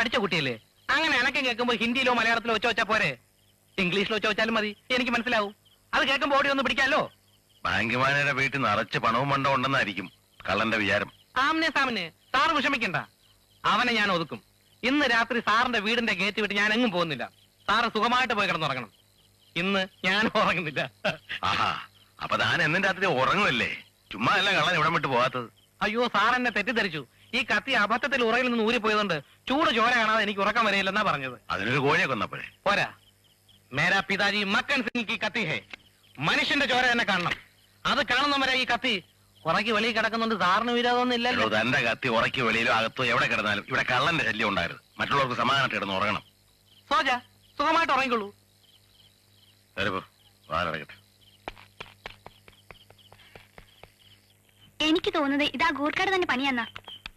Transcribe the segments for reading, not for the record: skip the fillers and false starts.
പഠിച്ച കുട്ടിയല്ലേ? അങ്ങനെ അനക്കം കേൾക്കുമ്പോ ഹിന്ദിയിലോ മലയാളത്തിലോ വെച്ച് വെച്ചാ പോരെ? ഇംഗ്ലീഷിലോ ചോദിച്ചാലും മതി, എനിക്ക് മനസ്സിലാവും. അത് കേൾക്കുമ്പോ ഓടി ഒന്ന് പിടിക്കാമല്ലോ. ബാങ്ക് മാനേജരുടെ വീട്ടിൽ നിറച്ച് പണവും മണ്ടോ ഉണ്ടെന്നായിരിക്കും കള്ളന്റെ വിചാരം. ആമനെ സാമനെ സാറ് വിഷമിക്കണ്ട, അവനെ ഞാൻ ഒതുക്കും. ഇന്ന് രാത്രി സാറിന്റെ വീടിന്റെ ഗേറ്റ് വിട്ട് ഞാൻ എങ്ങും പോകുന്നില്ല. സാറ് സുഖമായിട്ട് പോയി കിടന്നുറങ്ങണം. ഇന്ന് ഞാൻ ഉറങ്ങുന്നില്ല. ആഹാ, അപ്പൊ താൻ എന്നും രാത്രി ഉറങ്ങുമല്ലേ? ചുമ്മാ അല്ല കള്ളൻ ഇവിടെ വിട്ട് പോകാത്തത്. അയ്യോ, സാർ എന്നെ തെറ്റിദ്ധരിച്ചു. ഈ കത്തി അബദ്ധത്തിൽ ഉറയിൽ നിന്ന് ഊരിപ്പോയതുകൊണ്ട് ചൂട് ചോര കാണാതെ എനിക്ക് ഉറക്കം വരെയില്ലെന്നാ പറഞ്ഞത്. അതിനൊരു കോഴിയെ കൊന്നപ്പോഴേ പോരാ. മേരാ പിതാജി മക്കൻ സിംഗ് കി കത്തി ഹേ. മനുഷ്യന്റെ ചോര തന്നെ കാണണം. അത് കാണുന്നവരെ ഈ കത്തി ഉറക്കി വെളിയിൽ കിടക്കുന്നുണ്ട്. സാറിന് വിരോധമൊന്നും ഇല്ലല്ലോ. തന്റെ കത്തി ഉറക്കി വെളിയിലോ അകത്തോ എവിടെ കിടന്നാലും ഇവിടെ കള്ളന്റെ ശല്യം ഉണ്ടായിരുന്നു. മറ്റുള്ളവർക്ക് സമാധാനമായിട്ട് കിടന്ന് ഉറങ്ങണം. സോജ, സുഖമായിട്ട് ഉറങ്ങിക്കൊള്ളൂ. വാലടക്കട്ടെ. എനിക്ക് തോന്നുന്നത് ഇതാ ഗൂർഖാട് തന്നെ പണിയാന്നാ.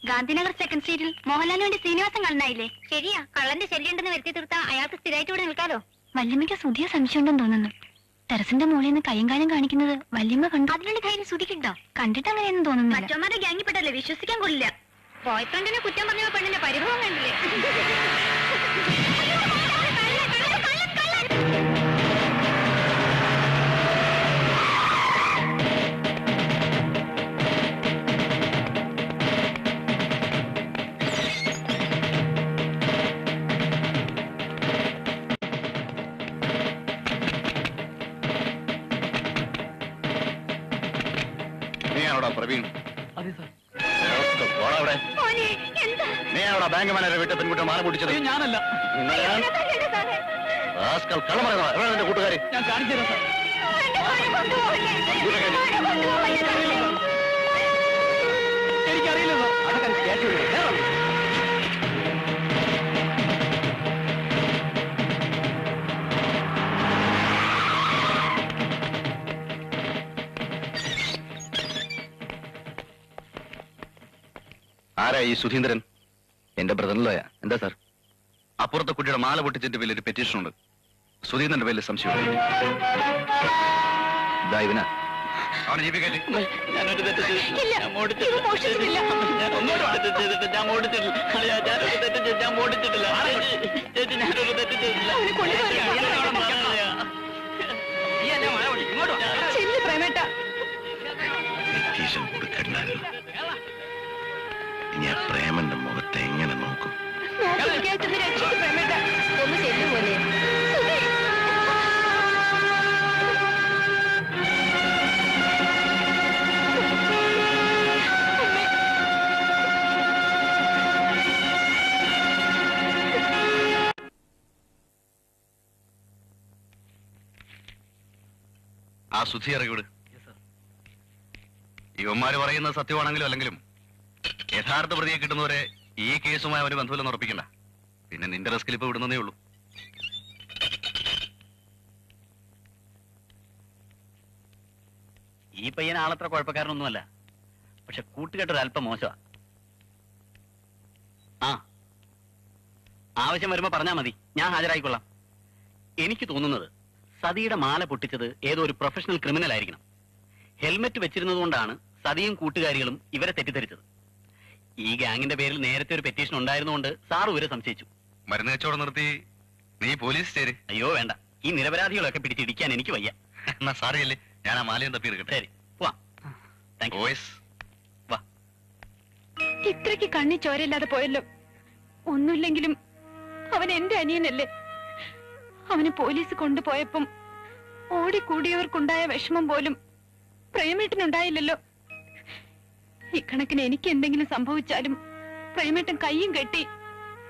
ഗാന്ധിനഗർ സെക്കൻഡ് സ്ട്രീറ്റിൽ മോഹൻലാലിന് വേണ്ടി ശ്രീനിവാസൻ കള്ളനായില്ലേ? ശരിയാ, കള്ളന്റെ ശല്യം ഉണ്ടെന്ന് വരുത്തി തീർത്താ അയാൾക്ക് സ്ഥിരമായിട്ട് ഇവിടെ നിൽക്കാലോ. വല്യമ്മയ്ക്ക് സുധിയ സംശയം ഉണ്ടെന്ന് തോന്നുന്നു. ടെറസിന്റെ മുകളിൽ നിന്ന് കയ്യും കാലം കാണിക്കുന്നത് വല്യമ്മ കണ്ടു. അതിനുള്ള ധൈര്യം സുധിക്കുണ്ടോ? കണ്ടിട്ട് അങ്ങനെയൊന്നും തോന്നുന്നു. മറ്റൊന്നാരുടെ ഗ്യാങ്ങിപ്പെട്ടല്ലേ, വിശ്വസിക്കാൻ കൊള്ളില്ല. ബോയ് ഫ്രണ്ടിനെ കുറ്റം പറഞ്ഞ പെണ്ണിന്റെ പരിഭവം കണ്ടില്ലേ? പ്രവീൺ, അതെ സാർ. നീയാണോടാ ബാങ്ക് മാനേജർ വീട്ടിൽ പെൺകുട്ടി മാല പൊട്ടിച്ചത്? ഞാനല്ല. എവിടെ കൂട്ടുകാരി? ഞാൻ കാണിച്ചു തരാം സാർ. എനിക്കറിയില്ല സാർ. അതൊക്കെ കേട്ടു. ആരാ ഈ സുധീന്ദ്രൻ? എന്റെ ബ്രദറിലോയാ. എന്താ സാർ? അപ്പുറത്തെ കുട്ടിയുടെ മാല പൊട്ടിച്ചതിന്റെ പേരിൽ ഒരു പെറ്റീഷൻ ഉണ്ട്. സുധീന്ദ്രന്റെ പേരിൽ സംശയം. ഇവനാ അവനെ ജീവിക്കട്ടെ. പെറ്റീഷൻ കൊടുക്കണ്ടായിരുന്നു. ഞാൻ പ്രേമന്റെ മുഖത്തെ എങ്ങനെ നോക്കും? ആ സുധി ഇറങ്ങിവിട്. ഇവന്മാര് പറയുന്നത് സത്യമാണെങ്കിലും അല്ലെങ്കിലും യഥാർത്ഥ പ്രതിയെ കിട്ടുന്നവരെ ഈ കേസുമായി അവന് ബന്ധമില്ലെന്ന് ഉറപ്പിക്കണ്ട. പിന്നെ നിന്റെ റിസ്കിൽ ഇപ്പൊ വിടുന്നതേ ഉള്ളൂ. ഈ പയ്യൻ ആളത്ര കുഴപ്പക്കാരനൊന്നുമല്ല, പക്ഷെ കൂട്ടുകെട്ടൊരു അല്പം മോശമാ. ആ, ആവശ്യം വരുമ്പോ പറഞ്ഞാ മതി, ഞാൻ ഹാജരായിക്കൊള്ളാം. എനിക്ക് തോന്നുന്നത് സതിയുടെ മാല പൊട്ടിച്ചത് ഏതോ ഒരു പ്രൊഫഷണൽ ക്രിമിനൽ ആയിരിക്കണം. ഹെൽമെറ്റ് വെച്ചിരുന്നത് കൊണ്ടാണ് സതിയും കൂട്ടുകാരികളും ഇവരെ തെറ്റിദ്ധരിച്ചത്. ഈ ഗാങ്ങിന്റെ പേരിൽ നേരത്തെ ഒരു പെറ്റീഷൻ ഉണ്ടായിരുന്നുകൊണ്ട് സാർ ഇവരെ സംശയിച്ചു. മരുന്ന് കച്ചവടം നിർത്തി നീ പോലീസ് ചേര്. അയ്യോ വേണ്ട, ഈ നിരപരാധികളൊക്കെ പിടിച്ചിടിക്കാൻ എനിക്ക് വയ്യ. എന്നാ സാറിയല്ലേ, ഞാൻ ആ മാലയും തപ്പി എടുക്കട്ടെ. ശരി, പോവാം. വാ. ഇത്രയ്ക്ക് കണ്ണി ചോരയില്ലാതെ പോയല്ലോ. ഒന്നുമില്ലെങ്കിലും അവൻ എന്റെ അനിയനല്ലേ. അവന് പോലീസ് കൊണ്ടുപോയപ്പം ഓടിക്കൂടിയവർക്കുണ്ടായ വിഷമം പോലും പ്രേമേട്ടനുണ്ടായില്ലല്ലോ. ഇക്കണക്കിന് എനിക്ക് എന്തെങ്കിലും സംഭവിച്ചാലും പ്രേമേട്ടൻ കയ്യും കെട്ടി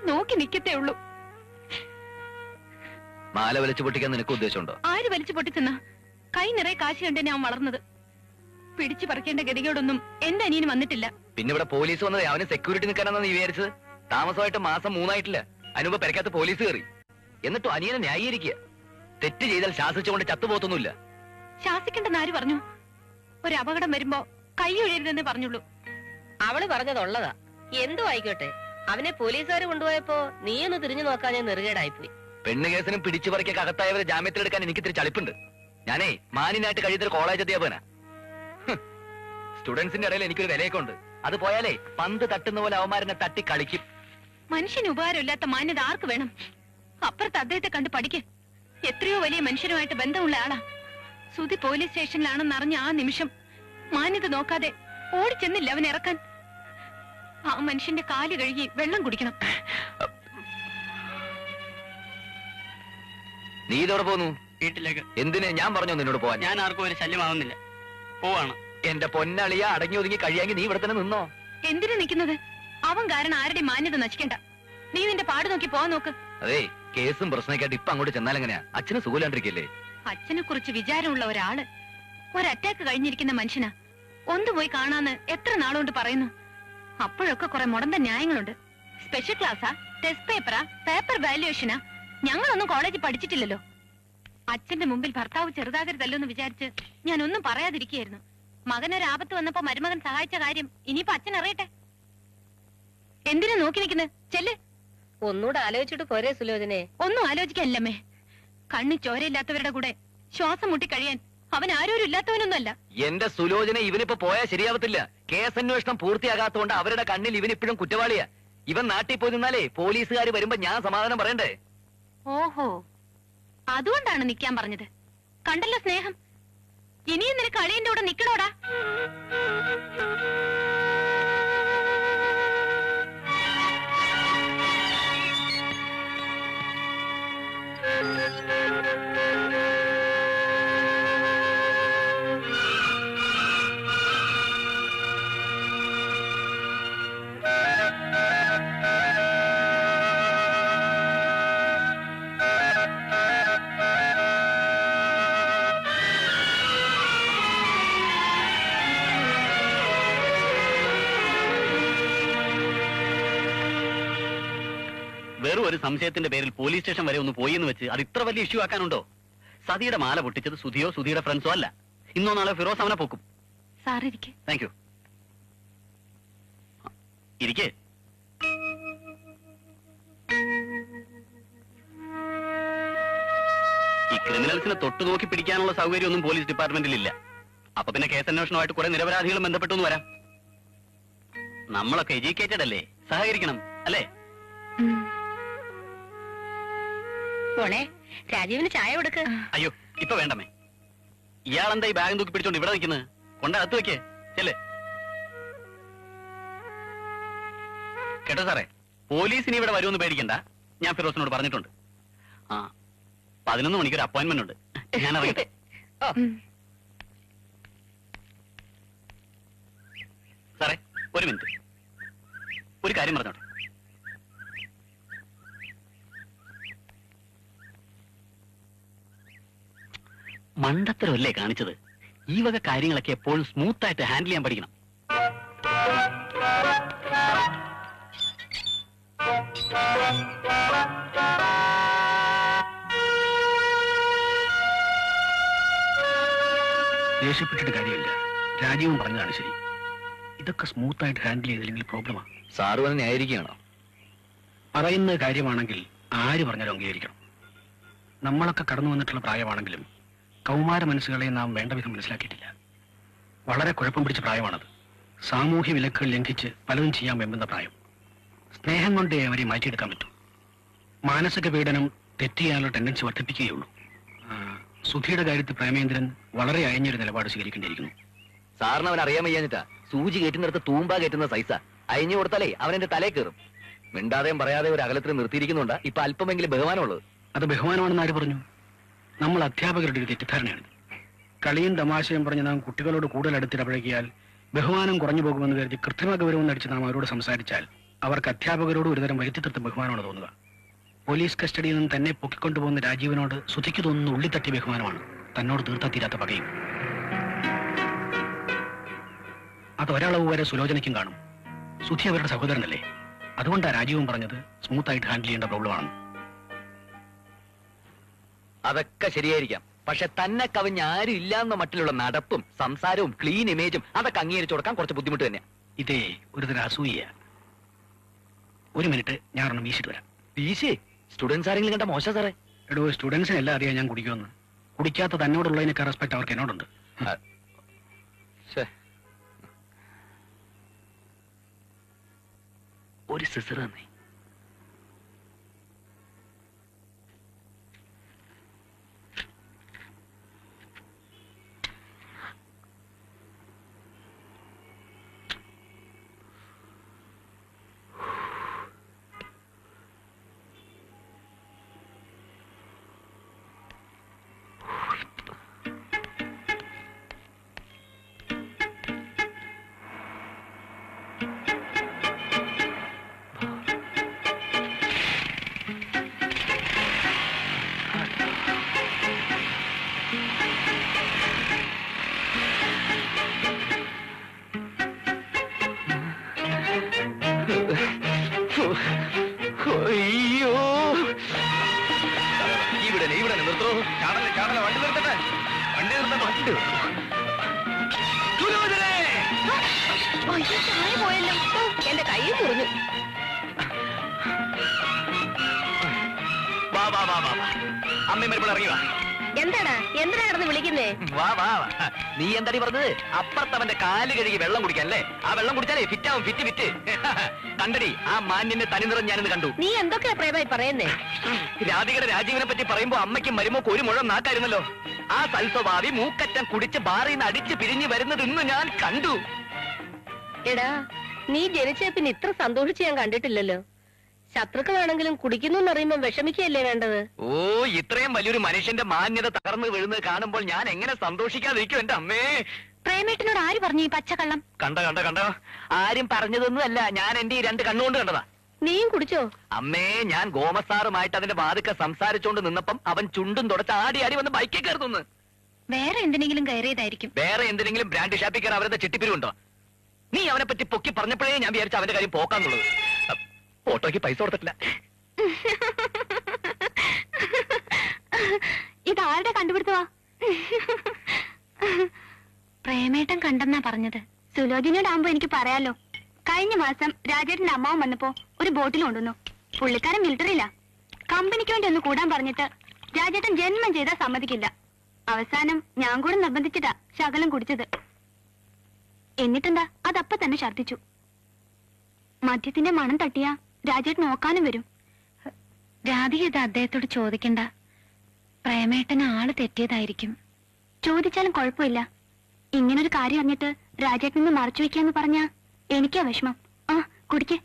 നോക്കി നിൽക്കത്തേ ഉള്ളൂ. മാല വലിച്ചു പൊട്ടിക്കാൻ നിനക്ക് ഉദ്ദേശമുണ്ടോ? ആര് വലിച്ചു പൊട്ടിച്ചെന്നാ? കൈ നിറയെ കാശ് കണ്ടേ ഞാൻ വളർന്നത്. പിടിച്ചു പറിക്കേണ്ട ഗതികേടൊന്നും എന്റെ അനിയന് വന്നിട്ടില്ല. പിന്നെ ഇവിടെ പോലീസ് വന്നത് അവന് സെക്യൂരിറ്റി നിൽക്കാനാണെന്ന് നീ വിചാരിച്ചത്? താമസമായിട്ട് മാസം 3 ആയിട്ടില്ല. അതിനുമ്പ് പെരക്കകത്ത് പോലീസ് കയറി. എന്നിട്ടും അനിയനെ ന്യായീകരിക്കുക. തെറ്റ് ചെയ്താൽ ശാസിച്ചുകൊണ്ട് ചത്തുപോത്തൊന്നുമില്ല. ശാസിക്കേണ്ടെന്ന് ആര് പറഞ്ഞു? ഒരു അപകടം വരുമ്പോ കൈ ഒഴിയരുതെന്നേ പറഞ്ഞുള്ളൂ. അവള് പറഞ്ഞതുള്ളതാ. എന്തോ ആയിക്കോട്ടെ, അവനെ പോലീസുകാർ കൊണ്ടുപോയപ്പോ നീയൊന്ന് തിരിഞ്ഞു നോക്കാൻ ഞാൻ നെറുകേടായിപ്പോയി. പെണ്ണ് കേസിനും പിടിച്ചു പറിക്കൊക്കെ അകത്തായവരെ ജാമ്യത്തിലെടുക്കാൻ എനിക്ക് ഇത്തിരി ചളിപ്പുണ്ട്. ഞാനേ മാനിനായിട്ട് കഴിയുന്നൊരു കോളേജ് അധ്യാപകനാ. സ്റ്റുഡൻസിന്റെ ഇടയിൽ എനിക്കൊരു വിലയൊക്കെ ഉണ്ട്. അത് പോയാലേ പന്ത് തട്ടുന്ന പോലെ അവന്മാരെന്നെ തട്ടി കളിക്കും. മനുഷ്യന് ഉപകാരമില്ലാത്ത മാന്യത ആർക്ക് വേണം? അപ്പുറത്ത് അദ്ദേഹത്തെ കണ്ട് പഠിക്ക്. എത്രയോ വലിയ മനുഷ്യരുമായിട്ട് ബന്ധമുള്ള ആളാ. സുധി പോലീസ് സ്റ്റേഷനിലാണെന്ന് അറിഞ്ഞ ആ നിമിഷം മാന്യത നോക്കാതെ ഓടിച്ചെന്നില്ല അവൻ ഇറക്കാൻ. ആ മനുഷ്യന്റെ കാല് കഴുകി വെള്ളം കുടിക്കണം. നീ ഇതോടെ പോന്നു വീട്ടിലേക്ക്. എന്തിന്? ഞാൻ പറഞ്ഞോ നിന്നോട് പോവാൻ? ഞാൻ ആർക്കും ഒരു ശല്യമാവുന്നില്ല, പോവാണ്. എന്റെ പൊന്നളിയ, അടങ്ങി ഒതുങ്ങി കഴിയാമെങ്കിൽ നീ ഇവിടെ തന്നെ നിന്നോ. എന്തിനു നിൽക്കുന്നത്? അവൻ കാരണം ആരുടെ മാന്യത നശിക്കണ്ട. നീ നിന്റെ പാട് നോക്കി പോവാൻ നോക്ക്. അതെ, കേസും പ്രശ്നമൊക്കെയായിട്ട് ഇപ്പൊ അങ്ങോട്ട് ചെന്നാലെങ്ങനെയാ? അച്ഛന് സുഖമില്ലാണ്ടിരിക്കല്ലേ? അച്ഛനെ കുറിച്ച് വിചാരമുള്ള ഒരാള് ഒരറ്റാക്ക് കഴിഞ്ഞിരിക്കുന്ന മനുഷ്യനാ. ഒന്ന് പോയി കാണാന്ന് എത്ര നാളുകൊണ്ട് പറയുന്നു. അപ്പോഴൊക്കെ കുറെ മുടന്ത ന്യായങ്ങളുണ്ട്. സ്പെഷ്യൽ ക്ലാസ്സാ, ടെസ്റ്റ് പേപ്പറാ, പേപ്പർ വാല്യുവേഷനാ. ഞങ്ങളൊന്നും കോളേജിൽ പഠിച്ചിട്ടില്ലല്ലോ. അച്ഛന്റെ മുമ്പിൽ ഭർത്താവ് ചെറുതാകരുതല്ലോന്ന് വിചാരിച്ച് ഞാൻ ഒന്നും പറയാതിരിക്കുകയായിരുന്നു. മകനൊരു ആപത്ത് വന്നപ്പോ മരുമകൻ സഹായിച്ച കാര്യം ഇനിയിപ്പോ അച്ഛൻ അറിയട്ടെ. എന്തിനാ നോക്കി നിൽക്കുന്നത്? ചെല്ല്. ഒന്നുകൂടെ ആലോചിച്ചിട്ട് പോരെ സുലോചനെ? ഒന്നും ആലോചിക്കാനില്ലമ്മേ. കണ്ണി ചോരയില്ലാത്തവരുടെ കൂടെ ശ്വാസം മുട്ടി കഴിയാൻ അവൻ ആരോരും ഇല്ലാത്തവനൊന്നുമല്ല. എന്റെ സുലോചന, ഇവനിപ്പോ പോയാൽ ശരിയാവത്തില്ല. കേസന്വേഷണം പൂർത്തിയാകാത്തതുകൊണ്ട് അവരുടെ കണ്ണിൽ ഇവനിപ്പോഴും കുറ്റവാളിയാ. ഇവൻ നാട്ടിൽ പോയി നിന്നാലേ പോലീസുകാർ വരുമ്പോ ഞാൻ സമാധാനം പറയണ്ടേ? ഓഹോ, അതുകൊണ്ടാണ് നിക്കാൻ പറഞ്ഞത്. കണ്ടല്ലോ സ്നേഹം. ഇനിയും നിനക്ക് അളിയന്റെ കൂടെ നിക്കണോടാ? വെറും ഒരു സംശയത്തിന്റെ പേരിൽ പോലീസ് സ്റ്റേഷൻ വരെ ഒന്ന് പോയി എന്ന് വെച്ച് അത് ഇത്ര വലിയ ഇഷ്യൂ ആക്കാനുണ്ടോ? സതിയുടെ മാല പൊട്ടിച്ചത് സുധിയോ സുധിയുടെ ഫ്രണ്ട്സോ അല്ല. ഇന്നോ നാളെ ഫിറോസ് അവനെ പൊക്കും. സാറിരിക്കെ. Thank you. ഇരിക്കേ. ഈ ക്രിമിനൽസിനെ തൊട്ടു നോക്കി പിടിക്കാനുള്ള സൗകര്യമൊന്നും പോലീസ് ഡിപ്പാർട്ട്മെന്റിൽ ഇല്ല. അപ്പൊ പിന്നെ കേസന്വേഷണമായിട്ട് കുറെ നിരപരാധികളും ബന്ധപ്പെട്ടു എന്ന് വരാം. നമ്മളൊക്കെ എഡ്യൂക്കേറ്റഡ് അല്ലേ, സഹകരിക്കണം അല്ലേ? മോളെ, രാജീവിന് ചായ കൊടുക്ക്. അയ്യോ, ഇപ്പൊ വേണ്ടമേ. ഇയാളെന്താ ഈ ബാഗും തൂക്കി പിടിച്ചോണ്ട് ഇവിടെ നിൽക്കുന്നത്? കൊണ്ടകത്ത് വെക്കേ, ചെല്ലേ. കേട്ടോ സാറേ, പോലീസിന് ഇവിടെ വരുമെന്ന് പേടിക്കണ്ട. ഞാൻ ഫിറോസിനോട് പറഞ്ഞിട്ടുണ്ട്. 11 മണിക്ക് ഒരു അപ്പോയിന്റ്മെന്റ് ഉണ്ട്. ഞാൻ അറിയട്ടെ. സാറേ, ഒരു മിനിറ്റ്, ഒരു കാര്യം പറഞ്ഞോട്ടെ. മണ്ടത്തരമല്ലേ കാണിച്ചത്? ഈ വക കാര്യങ്ങളൊക്കെ എപ്പോഴും സ്മൂത്ത് ആയിട്ട് ഹാൻഡിൽ ചെയ്യാൻ പഠിക്കണം. ദേഷ്യപ്പെട്ടിട്ട് കാര്യമില്ല. രാജീവും പറഞ്ഞതാണ് ശരി. ഇതൊക്കെ സ്മൂത്ത് ആയിട്ട് ഹാൻഡിൽ ചെയ്തില്ലെങ്കിൽ പ്രോബ്ലമാണ്. സാറ് വന്ന് ന്യായീകരിക്കുകയാണോ? പറയുന്ന കാര്യമാണെങ്കിൽ ആര് പറഞ്ഞാലും അംഗീകരിക്കണം. നമ്മളൊക്കെ കടന്നു വന്നിട്ടുള്ള പ്രായമാണെങ്കിലും കൗമാര മനസ്സുകളെ നാം വേണ്ട വിധം മനസ്സിലാക്കിയിട്ടില്ല. വളരെ കുഴപ്പം പിടിച്ച പ്രായമാണത്. സാമൂഹ്യ വിലക്കുകൾ ലംഘിച്ച് പലതും ചെയ്യാൻ വെമ്പുന്ന പ്രായം. സ്നേഹം കൊണ്ടേ അവരെ മാറ്റിയെടുക്കാൻ പറ്റും. മാനസിക പീഡനം തെറ്റ് ചെയ്യാനുള്ള ടെൻഡൻസി വർദ്ധിപ്പിക്കുകയുള്ളൂ. സുധിയുടെ കാര്യത്തിൽ പ്രേമേന്ദ്രൻ വളരെ അയഞ്ഞൊരു നിലപാട് സ്വീകരിക്കേണ്ടിയിരിക്കുന്നു. സാറിന് അവൻ അറിയാൻ വയ്യാഞ്ഞിട്ടാ. സൂചി കയറ്റുന്നിടത്ത് തൂമ്പ കയറ്റുന്ന സൈസാ. അയഞ്ഞു കൊടുത്താലേ അവനെന്റെ തലേ കയറും. മിണ്ടാതെയും പറയാതെ ഒരു അകലത്തിൽ നിർത്തിയിരിക്കുന്നുണ്ടാ ഇപ്പൊ അല്പമെങ്കിലും ബഹുമാനമുള്ളത്. അത് ബഹുമാനമാണെന്ന് ആര് പറഞ്ഞു? നമ്മൾ അധ്യാപകരുടെ ഒരു തെറ്റിദ്ധാരണയാണ്. കളിയും തമാശയും പറഞ്ഞ് നാം കുട്ടികളോട് കൂടുതൽ അടുത്തിടപഴകിയാൽ ബഹുമാനം കുറഞ്ഞു പോകുമെന്ന് കരുതി കൃത്രിമ ഗൗരവം നടിച്ച് നാം അവരോട് സംസാരിച്ചാൽ അവർക്ക് അധ്യാപകരോട് ഒരുതരം വരുത്തിത്തീർത്ത ബഹുമാനമാണ് തോന്നുക. പോലീസ് കസ്റ്റഡിയിൽ നിന്ന് തന്നെ പൊക്കിക്കൊണ്ടുപോകുന്ന രാജീവനോട് സുധിക്ക് തോന്നുന്ന ഉള്ളിത്തട്ടിയ ബഹുമാനമാണ്, തന്നോട് തീർത്താ തീരാത്ത പകയും. അത് ഒരളവ് വരെ സുലോചനയ്ക്കും കാണും. സുധി അവരുടെ സഹോദരനല്ലേ. അതുകൊണ്ടാണ് രാജീവും പറഞ്ഞത് സ്മൂത്ത് ആയിട്ട് ഹാൻഡിൽ ചെയ്യേണ്ട പ്രോബ്ലമാണ്. അതൊക്കെ ശരിയായിരിക്കാം. പക്ഷെ തന്നെ കവിഞ്ഞ് ആരും ഇല്ലാന്ന മട്ടിലുള്ള നടപ്പും സംസാരവും ക്ലീൻ ഇമേജും അതൊക്കെ അംഗീകരിച്ചു കൊടുക്കാൻ കുറച്ച് ബുദ്ധിമുട്ട് തന്നെ. ഇതേ ഒരു തരം അസൂയ. ഒരു മിനിറ്റ്, ഞാൻ ഒരെണ്ണം വീശിട്ട് വരാം. വീശേ? സ്റ്റുഡൻസ് ആരെങ്കിലും കണ്ട മോശം സാറേ. എടോ, സ്റ്റുഡൻസിന് എല്ലാം അറിയാം ഞാൻ കുടിക്കുമെന്ന്. കുടിക്കാത്ത തന്നോടുള്ളതിനൊക്കെ റെസ്പെക്ട് അവർക്ക് എന്നോടുണ്ട്. ഒരു സിസർ തന്നെ. സുലോചനേ! അയ്യോ, ചായ പോയല്ലോ. എന്റെ കൈയും മുറിഞ്ഞു. വാ വാ വാ വാ വാ. അമ്മയും മരുമ്പോൾ ഇറങ്ങി വാ. എന്തിനാ കിടന്ന് വിളിക്കുന്നേ? വാ വാ വാ. നീ എന്താടി പറഞ്ഞത്? അപ്പുറത്തവന്റെ കാല് കഴുകി വെള്ളം കുടിക്കാല്ലേ? ആ വെള്ളം കുടിച്ചാലേ ഫിറ്റാവും, ഫിറ്റ്. കണ്ടടി, ആ മാന്യന്റെ തനിനിറം ഞാനിന്ന് കണ്ടു. നീ എന്തൊക്കെയാ പ്രേമായി പറയുന്നേ? രാധികയുടെ രാജീവനെ പറ്റി പറയുമ്പോ അമ്മയ്ക്കും മരുമോക്ക് ഒരു മുഴം നാക്കായിരുന്നല്ലോ. ആ സൽസ്വഭാവി മൂക്കറ്റം കുടിച്ച് ബാറിൽ നിന്ന് അടിച്ച് പിരിഞ്ഞു വരുന്നത് ഇന്ന് ഞാൻ കണ്ടു. എടാ, നീ ജനിച്ച പിന്നെ ഇത്ര സന്തോഷിച്ച് ഞാൻ കണ്ടിട്ടില്ലല്ലോ. ശത്രുക്കളാണെങ്കിലും കുടിക്കുന്നു എന്നറിയുമ്പോ വിഷമിക്കുകയല്ലേ വേണ്ടത്? ഓ, ഇത്രയും വലിയൊരു മനുഷ്യന്റെ മാന്യത തകർന്നു വീഴുന്നത് കാണുമ്പോൾ ഞാൻ എങ്ങനെ സന്തോഷിക്കാതിരിക്കും എന്റെ അമ്മേ. പ്രേമേട്ടനോട് ആര് പറഞ്ഞു ഈ പച്ചക്കള്ളം? കണ്ടോ ആരും പറഞ്ഞതൊന്നുമല്ല, ഞാൻ എന്റെ ഈ 2 കണ്ണുകൊണ്ട് കണ്ടതാ. നീയും കുടിച്ചോ? അമ്മേ, ഞാൻ ഗോമസാറുമായിട്ട് അതിന്റെ വാതുക്കെ സംസാരിച്ചോണ്ട് നിന്നപ്പം അവൻ ചുണ്ടും തുടച്ച് ആടി വന്ന് ബൈക്കിൽ കയറുന്നു. വേറെ എന്തിനെങ്കിലും കയറിയതായിരിക്കും. വേറെ എന്തെങ്കിലും ബ്രാൻഡ് ഷാപ്പിൽ കയറി അവരുടെ ചിട്ടിപ്പിരിവുണ്ടോ? നീ അവനെ പറ്റി പൊക്കി പറഞ്ഞപ്പോഴേ ഞാൻ വിചാരിച്ച അവന്റെ കാര്യം പോക്കാന്നുള്ളത്. ഓട്ടോയ്ക്ക് പൈസ കൊടുത്തിട്ടില്ല. ഇതാരുടെ കണ്ടുപിടുത്തവാ? പ്രേമേട്ടൻ കണ്ടെന്നാ പറഞ്ഞത്. സുലോചനയോടാകുമ്പോ എനിക്ക് പറയാലോ. കഴിഞ്ഞ മാസം രാജേട്ടന്റെ അമ്മാവൻ വന്നപ്പോ ഒരു ബോട്ടിൽ കൊണ്ടുവന്നു. പുള്ളിക്കാരൻ മിലിറ്ററിയില്ല. കമ്പനിക്ക് വേണ്ടി ഒന്ന് കൂടാൻ പറഞ്ഞിട്ട് രാജേട്ടൻ ജന്മം ചെയ്താൽ സമ്മതിക്കില്ല. അവസാനം ഞാൻ കൂടെ നിർബന്ധിച്ചിട്ടാ ശകലം കുടിച്ചത്. എന്നിട്ടെന്താ, അതപ്പ തന്നെ ഛർദിച്ചു. മദ്യത്തിന്റെ മണം തട്ടിയാ രാജേട്ടൻ നോക്കാനും വരും. രാധിക ഇത് അദ്ദേഹത്തോട് ചോദിക്കണ്ട. പ്രേമേട്ടന് ആള് തെറ്റിയതായിരിക്കും. ചോദിച്ചാലും കുഴപ്പമില്ല. ഇങ്ങനൊരു കാര്യം അറിഞ്ഞിട്ട് രാജേട്ടനെ മറച്ചു വെക്കാന്ന് പറഞ്ഞാ എനിക്കാ വിഷമം. ആ, കുടിക്കേ.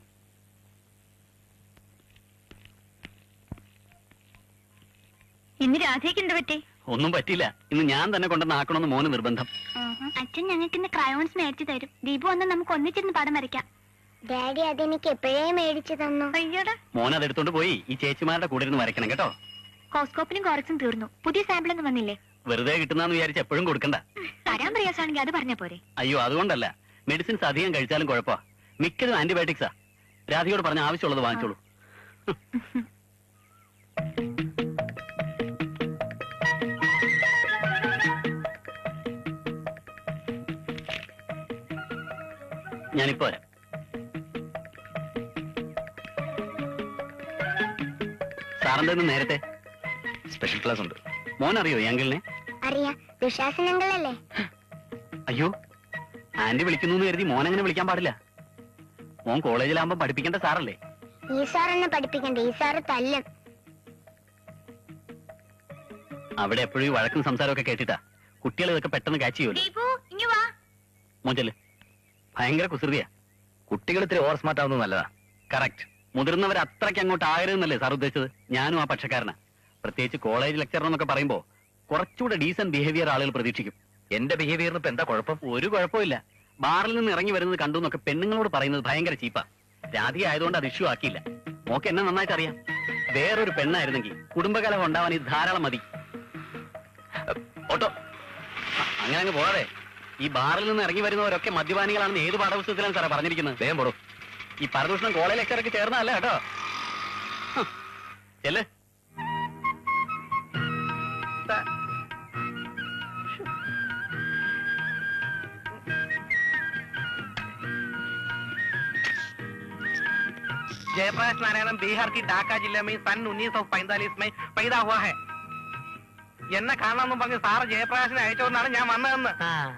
ഇന്ന് രാധയ്ക്ക് എന്ത് പറ്റി? ഒന്നും പറ്റില്ല. ഇന്ന് ഞാൻ തന്നെ കൊണ്ടുവന്ന് ആക്കണമെന്ന് മോന് നിർബന്ധം. അച്ഛൻ ഞങ്ങൾക്ക് ഇന്ന് ക്രയോൺസ് മേടിച്ചു തരും. ദീപു വന്ന് നമുക്ക് ഒന്നിച്ചിരുന്ന് പടം വരയ്ക്കാം. ഡാഡി അതെനിക്ക് എപ്പോഴേ മേടിച്ചു തന്നു. അയ്യോടാ. മോൻ അതെടുത്തോണ്ട് പോയി ഈ ചേച്ചിമാരുടെ കൂടെ ഇരുന്ന് വരയ്ക്കണം കേട്ടോ. കോസ്കോപ്പിനും കോറക്സും തീർന്നു. പുതിയ സാമ്പിളൊന്നും വന്നില്ലേ? വെറുതെ കിട്ടുന്നാന്ന് വിചാരിച്ച് എപ്പോഴും കൊടുക്കണ്ട. തരാൻ പ്രയാസാണെങ്കിൽ അത് പറഞ്ഞ പോരെ. അയ്യോ, അതുകൊണ്ടല്ല. മെഡിസിൻസ് അധികം കഴിച്ചാലും കുഴപ്പമാ. മിക്കതും ആന്റിബയോട്ടിക്സാ. രാധികയോട് പറഞ്ഞ ആവശ്യമുള്ളത് വാങ്ങിച്ചോളൂ. ഞാനിപ്പോ വരാം. സാറിന്റെ നേരത്തെ സ്പെഷ്യൽ ക്ലാസ് ഉണ്ട്. മോൻ അറിയോ ഈ അങ്കിളിനെ? അറിയാം, ദുശാസനങ്ങളല്ലേ? അയ്യോ, ആന്റി വിളിക്കുന്നു എന്ന് കരുതി മോൻ അങ്ങനെ വിളിക്കാൻ പാടില്ല. മോൻ കോളേജിലാകുമ്പോ പഠിപ്പിക്കേണ്ട സാറല്ലേ? ഈ സാർ എന്നെ പഠിപ്പിക്കണ്ടേ? ഈ സാറ് തല്ലും. അവിടെ എപ്പോഴും ഈ വഴക്കും സംസാരമൊക്കെ കേട്ടിട്ടാ കുട്ടികൾ ഇതൊക്കെ പെട്ടെന്ന് കാച്ച് ചെയ്യുമല്ലോ. മോഞ്ചല് ഭയങ്കര കുസൃതിയാ. കുട്ടികൾ ഇത്തിരി ഓവർ സ്മാർട്ട് ആവുന്നത് നല്ലതാ. കറക്റ്റ്. മുതിർന്നവർ അത്രയ്ക്ക് അങ്ങോട്ട് ആകരുതെന്നല്ലേ സാർ ഉദ്ദേശിച്ചത്? ഞാനും ആ പക്ഷക്കാരനാ. പ്രത്യേകിച്ച് കോളേജ് ലെക്ചർ എന്നൊക്കെ പറയുമ്പോ കുറച്ചുകൂടെ ഡീസന്റ് ബിഹേവിയർ ആളുകൾ പ്രതീക്ഷിക്കും. എന്റെ ബിഹേവിയറിന് ഇപ്പൊ എന്താ കുഴപ്പം? ഒരു കുഴപ്പമില്ല. ബാറിൽ നിന്ന് ഇറങ്ങി വരുന്നത് കണ്ടു എന്നൊക്കെ പെണ്ണുങ്ങളോട് പറയുന്നത് ഭയങ്കര ചീപ്പാ. രാധിക ആയതുകൊണ്ട് അത് ഇഷ്യൂ ആക്കിയില്ല. മോക്ക് എന്നെ നന്നായിട്ട് അറിയാം. വേറൊരു പെണ്ണായിരുന്നെങ്കിൽ കുടുംബകലഹം ഉണ്ടാവാൻ ഇത് ധാരാളം മതി. ഓട്ടോ അങ്ങനെ അങ്ങ് പോകാതെ. ഈ ബാറിൽ നിന്ന് ഇറങ്ങി വരുന്നവരൊക്കെ മദ്യപാനികളാണെന്ന് ഏത് പാഠപുസ്തകത്തിലാണ് സാറേ പറഞ്ഞിരിക്കുന്നത്? വേഗം പോടും. ഈ പരദൂഷണം കോളേജ് ലെക്ചറൊക്കെ ചേർന്നല്ല കേട്ടോ. ചെല്ല്. जयप्रकाश नारायण बिहार की ढाका जिले में सन 1945 में पैदा हुआ है. എന്നെ കാണാമെന്നും പറഞ്ഞ് സാറ് ജയപ്രകാശിനെ അയച്ചോന്നാണ് ഞാൻ വന്നതെന്ന്.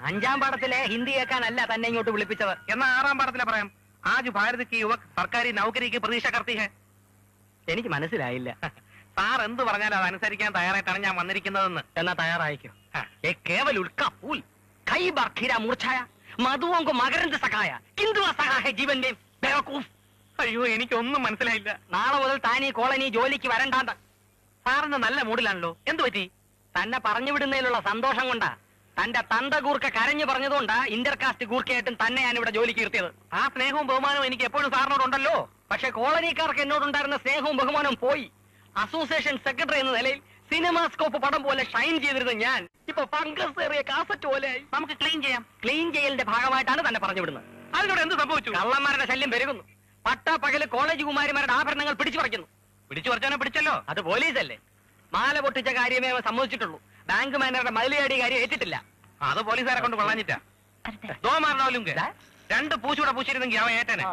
5ാം പാഠത്തിലെ ഹിന്ദി കേൾക്കാനല്ല തന്നെ ഇങ്ങോട്ട് വിളിപ്പിച്ചത്. എന്നാ 6ാം പാഠത്തിലെ പറയാം. ആജ് ഭാരത് കി യുവക് സർക്കാരി നൗകരിക്ക് പ്രതീക്ഷ കർത്തി ഹെ. എനിക്ക് മനസ്സിലായില്ല. സാർ എന്ത് പറഞ്ഞാലും അതനുസരിക്കാൻ തയ്യാറായിട്ടാണ് ഞാൻ വന്നിരിക്കുന്നതെന്ന്. എന്നാ തയ്യാറായിക്കോ. കേവൽ ഉൽക്ക ഫൂൽ കൈ ബാർ ഖീര മൂർച്ഛായ മധുവോं को मकरंद सखाया किंतु असहा है जीवन में बेवकूफ. അയ്യോ, എനിക്കൊന്നും മനസ്സിലായില്ല. നാളെ മുതൽ താൻ ഈ കോളനി ജോലിക്ക് വരണ്ടാന്ന്. സാറിന് നല്ല മൂഡിലാണല്ലോ, എന്തു പറ്റി? തന്നെ പറഞ്ഞു വിടുന്നതിലുള്ള സന്തോഷം കൊണ്ടാ. തന്റെ തന്ത ഗൂർക്ക കരഞ്ഞു പറഞ്ഞതുകൊണ്ടാ ഇന്റർകാസ്റ്റ് ഗൂർക്കയായിട്ടും തന്നെ ഞാൻ ഇവിടെ ജോലിക്ക് ഇരുത്തിയത്. ആ സ്നേഹവും ബഹുമാനവും എനിക്ക് എപ്പോഴും സാറിനോടുണ്ടല്ലോ. പക്ഷെ കോളനിക്കാർക്ക് എന്നോടുണ്ടായിരുന്ന സ്നേഹവും ബഹുമാനവും പോയി. അസോസിയേഷൻ സെക്രട്ടറി എന്ന നിലയിൽ സിനിമാസ്കോപ്പ് പടം പോലെ ഷൈൻ ചെയ്തിരുന്ന ഞാൻ ഇപ്പൊ ഫംഗസ് ഏറിയ കാസറ്റ് പോലെ. നമുക്ക് ക്ലീൻ ചെയ്യാം. ക്ലീൻ ചെയ്യലിന്റെ ഭാഗമായിട്ടാണ് തന്നെ പറഞ്ഞു വിടുന്നത്. അതിനോട് എന്ത് സംഭവിച്ചു? കള്ളന്മാരുടെ ശല്യം പെരുകുന്നു. പട്ടാപ്പകല് കോളേജ് കുമാരിമാരുടെ ആഭരണങ്ങൾ പിടിച്ചു പറിക്കുന്നു. പിടിച്ചു പറിച്ചാനോ? പിടിച്ചല്ലോ. അത് പോലീസല്ലേ. മാല പൊട്ടിച്ച കാര്യമേ അവൻ സമ്മതിച്ചിട്ടുള്ളൂ. ബാങ്ക് മാനേജറുടെ മതിലിയാടിയ കാര്യം ഏറ്റിട്ടില്ല. അത് പോലീസുകാരെ കൊണ്ട് കൊള്ളാഞ്ഞിട്ടാ വരട്ടെ. ദോ മാറണോലും രണ്ട് പൂച്ചൂടെ പൂച്ചിരുന്നെങ്കിൽ അവൻ ഏറ്റനെ